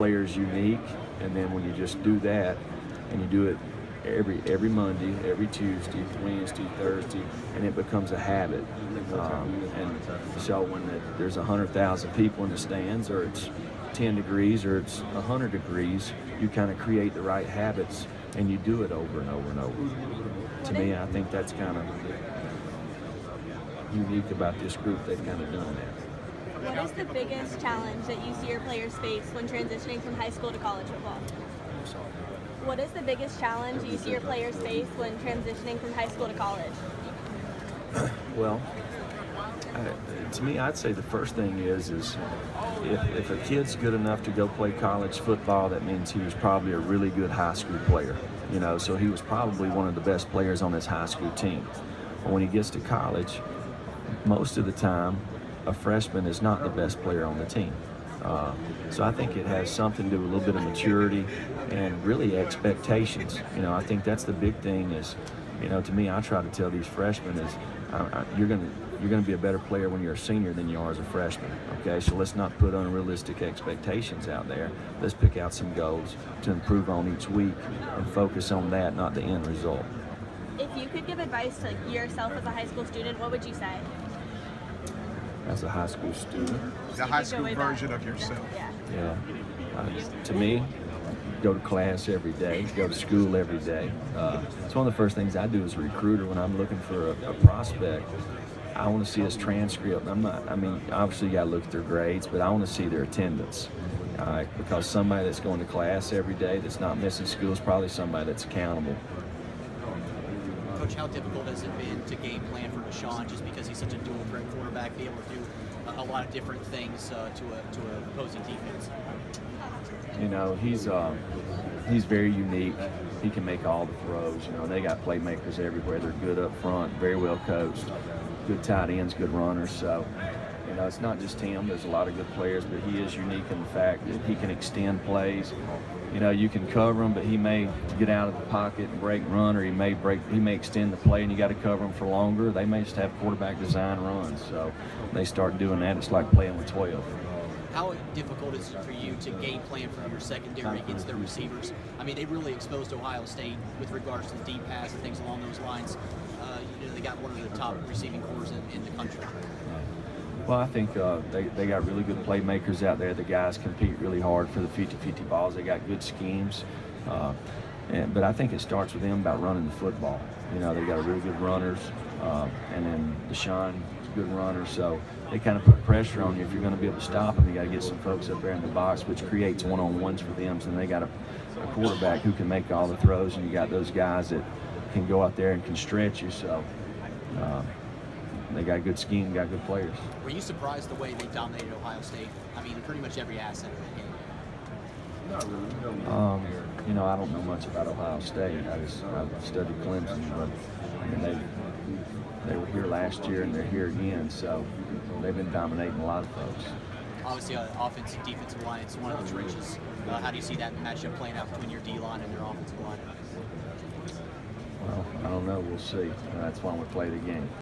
player's unique, and then when you just do that, and you do it every Monday, every Tuesday, Wednesday, Thursday, and it becomes a habit. And so when there's 100,000 people in the stands, or it's 10 degrees, or it's 100 degrees, you kind of create the right habits, and you do it over and over and over. To me, I think that's kind of unique about this group. They've kind of done that. What is the biggest challenge that you see your players face when transitioning from high school to college football? What is the biggest challenge you see your players face when transitioning from high school to college? Well, to me, I'd say the first thing is if a kid's good enough to go play college football, that means he was probably a really good high school player. You know, so he was probably one of the best players on his high school team. But when he gets to college, most of the time, a freshman is not the best player on the team. So I think it has something to do with a little bit of maturity and really expectations. You know, I think that's the big thing is, you know, to me, I try to tell these freshmen is you're going to be a better player when you're a senior than you are as a freshman. Okay, so let's not put unrealistic expectations out there. Let's pick out some goals to improve on each week and focus on that, not the end result. If you could give advice to yourself as a high school student, what would you say? As a high school student? The high school version of yourself. Yeah. To me, go to class every day, go to school every day. It's one of the first things I do as a recruiter when I'm looking for a prospect. I want to see his transcript. I mean, obviously you got to look at their grades, but I want to see their attendance. Because somebody that's going to class every day, that's not missing school, is probably somebody that's accountable. Coach, how difficult has it been to game plan for Deshaun just because he's such a dual threat quarterback, be able to do a lot of different things to an opposing defense? You know, he's very unique. He can make all the throws. You know, they got playmakers everywhere. They're good up front, very well coached, good tight ends, good runners. So, you know, it's not just him. There's a lot of good players, but he is unique in the fact that he can extend plays. You know, you can cover him, but he may get out of the pocket and break run, or he may extend the play, and you got to cover him for longer. They may just have quarterback design runs. So when they start doing that, it's like playing with 12. How difficult is it for you to game plan for your secondary against their receivers? I mean, they really exposed Ohio State with regards to the deep pass and things along those lines. You know, they got one of the top receiving corps in the country. Well, I think they got really good playmakers out there. The guys compete really hard for the 50-50 balls. They got good schemes. But I think it starts with them about running the football. You know, they got really good runners, and then Deshaun is a good runner, so they kind of put pressure on you. If you're going to be able to stop them, you got to get some folks up there in the box, which creates one-on-ones for them. So then they got a quarterback who can make all the throws, and you got those guys that can go out there and can stretch you. So they got a good scheme, got good players. Were you surprised the way they dominated Ohio State? I mean, pretty much every asset of the game. You know, I don't know much about Ohio State. I've studied Clemson, but I mean, they were here last year and they're here again, so they've been dominating a lot of folks. Obviously, offensive, defensive line, it's one of the trenches. How do you see that matchup playing out between your D-line and their offensive line? Well, I don't know. We'll see. That's why we play the game.